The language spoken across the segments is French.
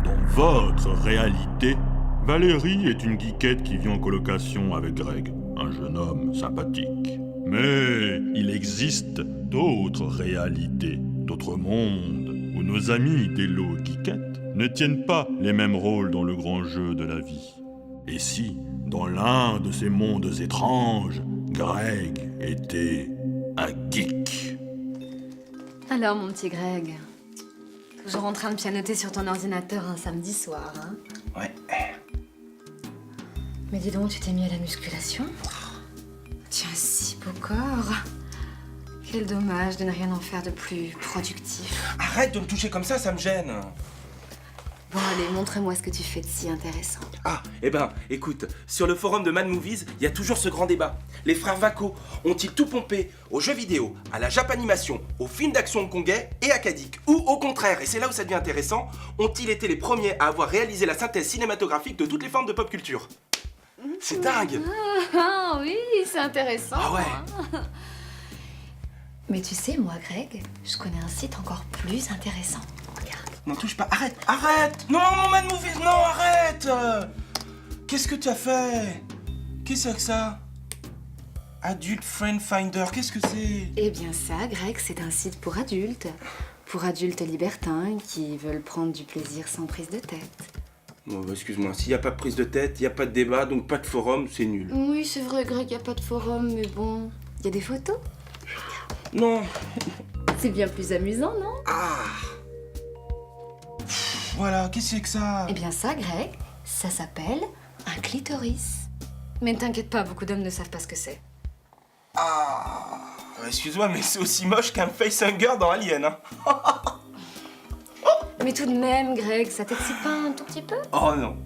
Dans votre réalité, Valérie est une geekette qui vit en colocation avec Greg, un jeune homme sympathique. Mais il existe d'autres réalités, d'autres mondes, où nos amis d'Hello Geekette ne tiennent pas les mêmes rôles dans le grand jeu de la vie. Et si, dans l'un de ces mondes étranges, Greg était un geek? Alors, mon petit Greg, toujours en train de pianoter sur ton ordinateur un samedi soir, hein? Ouais. Mais dis donc, tu t'es mis à la musculation? Tu as un si beau corps. Quel dommage de ne rien en faire de plus productif. Arrête de me toucher comme ça me gêne. Bon, allez, montre-moi ce que tu fais de si intéressant. Ah, écoute, sur le forum de Mad Movies, il y a toujours ce grand débat. Les frères Vaco ont-ils tout pompé aux jeux vidéo, à la Japanimation, aux films d'action hongkongais et acadiques? Ou au contraire, et c'est là où ça devient intéressant, ont-ils été les premiers à avoir réalisé la synthèse cinématographique de toutes les formes de pop culture? C'est dingue! Ah oui, c'est intéressant. Ah ouais. Mais tu sais, moi, Greg, je connais un site encore plus intéressant. Regarde. Non, touche pas, arrête! Non, Mad Movies, non, arrête! Qu'est-ce que tu as fait? Qu'est-ce que c'est que ça? Adult Friend Finder, qu'est-ce que c'est? Eh bien ça, Greg, c'est un site pour adultes. Pour adultes libertins qui veulent prendre du plaisir sans prise de tête. Bon, bah, excuse-moi, s'il n'y a pas de prise de tête, il n'y a pas de débat, donc pas de forum, c'est nul. Oui, c'est vrai, Greg, il n'y a pas de forum, mais bon, il y a des photos. Non. C'est bien plus amusant, non? Ah. Voilà, qu'est-ce que c'est que ça? Eh bien ça, Greg, ça s'appelle un clitoris. Mais ne t'inquiète pas, beaucoup d'hommes ne savent pas ce que c'est. Ah. Excuse-moi, mais c'est aussi moche qu'un facehunger dans Alien, hein. Mais tout de même, Greg, ça t'excite pas un tout petit peu? Oh non.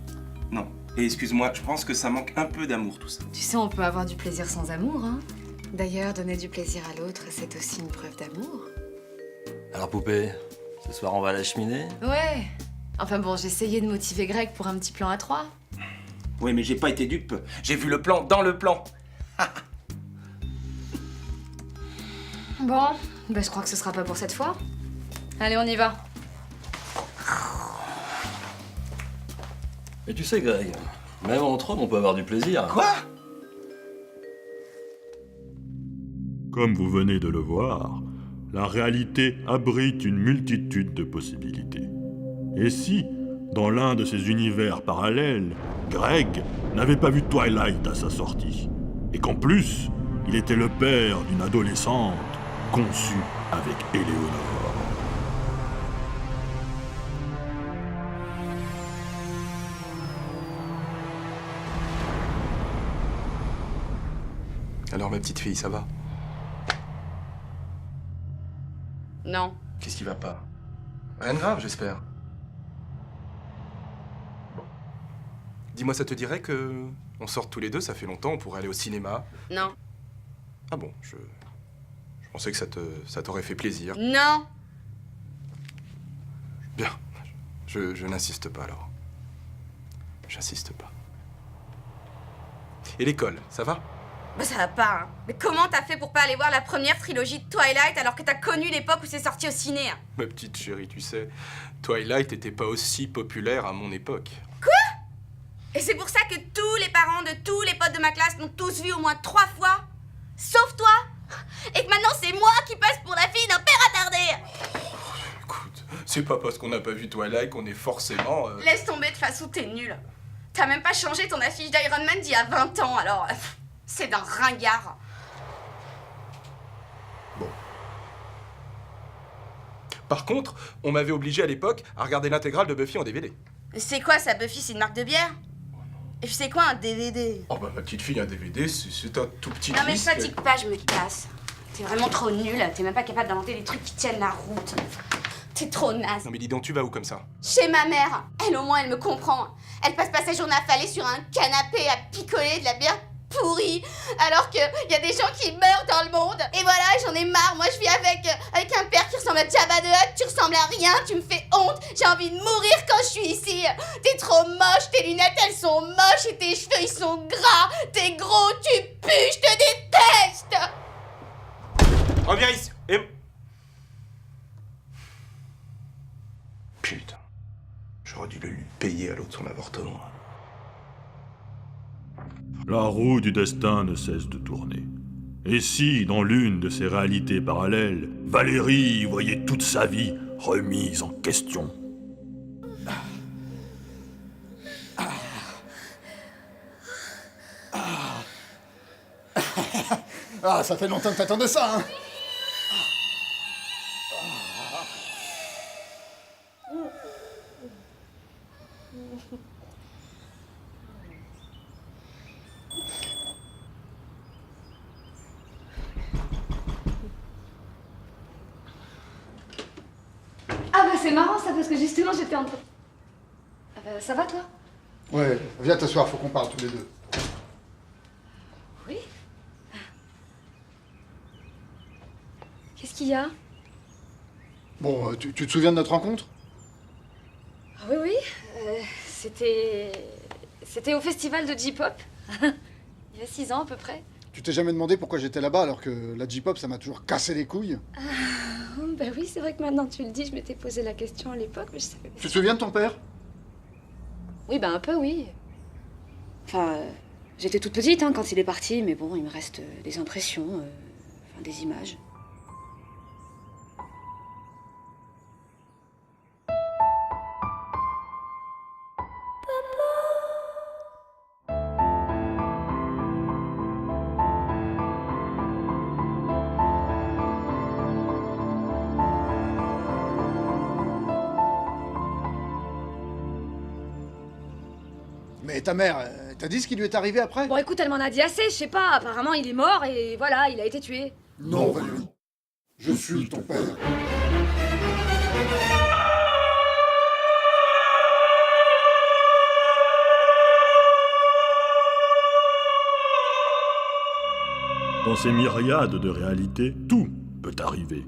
Non. Et excuse-moi, je pense que ça manque un peu d'amour, tout ça. Tu sais, on peut avoir du plaisir sans amour, hein. D'ailleurs, donner du plaisir à l'autre, c'est aussi une preuve d'amour. Alors poupée, ce soir on va à la cheminée? Ouais. Enfin bon, j'ai essayé de motiver Greg pour un petit plan à 3. Ouais, mais j'ai pas été dupe. J'ai vu le plan dans le plan. Bon, bah je crois que ce sera pas pour cette fois. Allez, on y va. Et tu sais Greg, même entre hommes on peut avoir du plaisir. Quoi? Comme vous venez de le voir, la réalité abrite une multitude de possibilités. Et si, dans l'un de ces univers parallèles, Greg n'avait pas vu Twilight à sa sortie, et qu'en plus, il était le père d'une adolescente conçue avec Éléonore. Alors ma petite fille, ça va? Non. Qu'est-ce qui va pas? Rien de grave, j'espère. Bon. Dis-moi, ça te dirait que on sorte tous les deux, ça fait longtemps, on pourrait aller au cinéma? Non. Ah bon, je pensais que ça t'aurait fait plaisir. Non. Bien, je n'insiste pas alors. J'insiste pas. Et l'école, ça va? Bah ça va pas, hein. Mais comment t'as fait pour pas aller voir la première trilogie de Twilight alors que t'as connu l'époque où c'est sorti au ciné, hein? Ma petite chérie, tu sais, Twilight était pas aussi populaire à mon époque. Et c'est pour ça que tous les parents de tous les potes de ma classe l'ont tous vu au moins 3 fois, sauf toi. Et que maintenant c'est moi qui passe pour la fille d'un père attardé. Écoute, c'est pas parce qu'on n'a pas vu Twilight qu'on est forcément... Laisse tomber, de toute façon t'es nul. T'as même pas changé ton affiche d'Iron Man d'il y a 20 ans, alors... C'est d'un ringard. Bon. Par contre, on m'avait obligé à l'époque à regarder l'intégrale de Buffy en DVD. C'est quoi ça, Buffy, c'est une marque de bière? Et puis c'est quoi un DVD? Oh bah ma petite fille, un DVD, c'est un tout petit Non mais je disque. fatigue pas, je me casse. T'es vraiment trop nul, t'es même pas capable d'inventer des trucs qui tiennent la route. T'es trop naze. Non mais dis donc, tu vas où comme ça? Chez ma mère, elle au moins elle me comprend. Elle passe pas sa journée affalée sur un canapé à picoler de la bière pourri, alors qu'il y a des gens qui meurent dans le monde. Et voilà, j'en ai marre. Moi, je vis avec un père qui ressemble à Jabba the Hutt. Tu ressembles à rien, tu me fais honte. J'ai envie de mourir quand je suis ici. T'es trop moche, tes lunettes, elles sont moches et tes cheveux, ils sont gras. T'es gros, tu pues, je te déteste. Reviens ici. Et... Putain. J'aurais dû le lui payer à l'autre son avortement. La roue du destin ne cesse de tourner. Et si, dans l'une de ces réalités parallèles, Valérie voyait toute sa vie remise en question? Ah, ça fait longtemps que t'attendais ça, hein. Ah bah c'est marrant ça, parce que justement j'étais en train... ça va toi? Ouais, viens t'asseoir, faut qu'on parle tous les deux. Oui. Qu'est-ce qu'il y a? Bon, tu te souviens de notre rencontre? Ah oui, oui. C'était au festival de J-pop. Il y a 6 ans à peu près. Tu t'es jamais demandé pourquoi j'étais là-bas alors que la J-pop ça m'a toujours cassé les couilles? Bah oui, c'est vrai que maintenant tu le dis, je m'étais posé la question à l'époque, mais je savais pas. Tu te souviens de ton père? Oui, bah un peu, oui. Enfin, j'étais toute petite hein, quand il est parti, mais bon, il me reste des impressions, enfin des images. Mais ta mère, t'as dit ce qui lui est arrivé après? Bon, écoute, elle m'en a dit assez, je sais pas. Apparemment, il est mort et voilà, il a été tué. Non, Valérie. Je suis ton père. Dans ces myriades de réalités, tout peut arriver.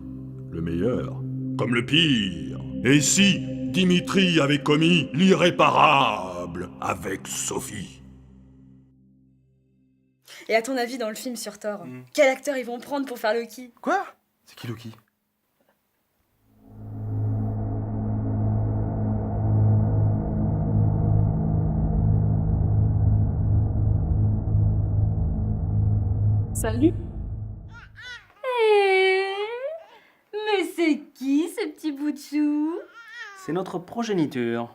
Le meilleur, comme le pire. Et si Dimitri avait commis l'irréparable avec Sophie? Et à ton avis, dans le film sur Thor, quel acteur ils vont prendre pour faire Loki? Quoi? C'est qui Loki? Salut. Mais c'est qui ce petit bout de chou? C'est notre progéniture.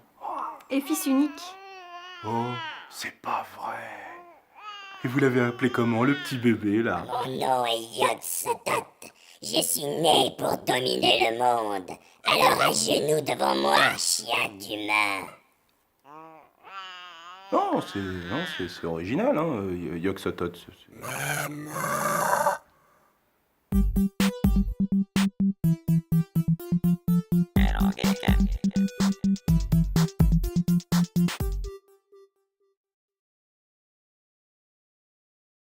Et fils unique. Oh, c'est pas vrai. Et vous l'avez appelé comment, le petit bébé, là? Mon nom est Yog-Sothoth. Je suis né pour dominer le monde. Alors à genoux devant moi, chien d'humain. Non, c'est original, hein, Yog-Sothoth.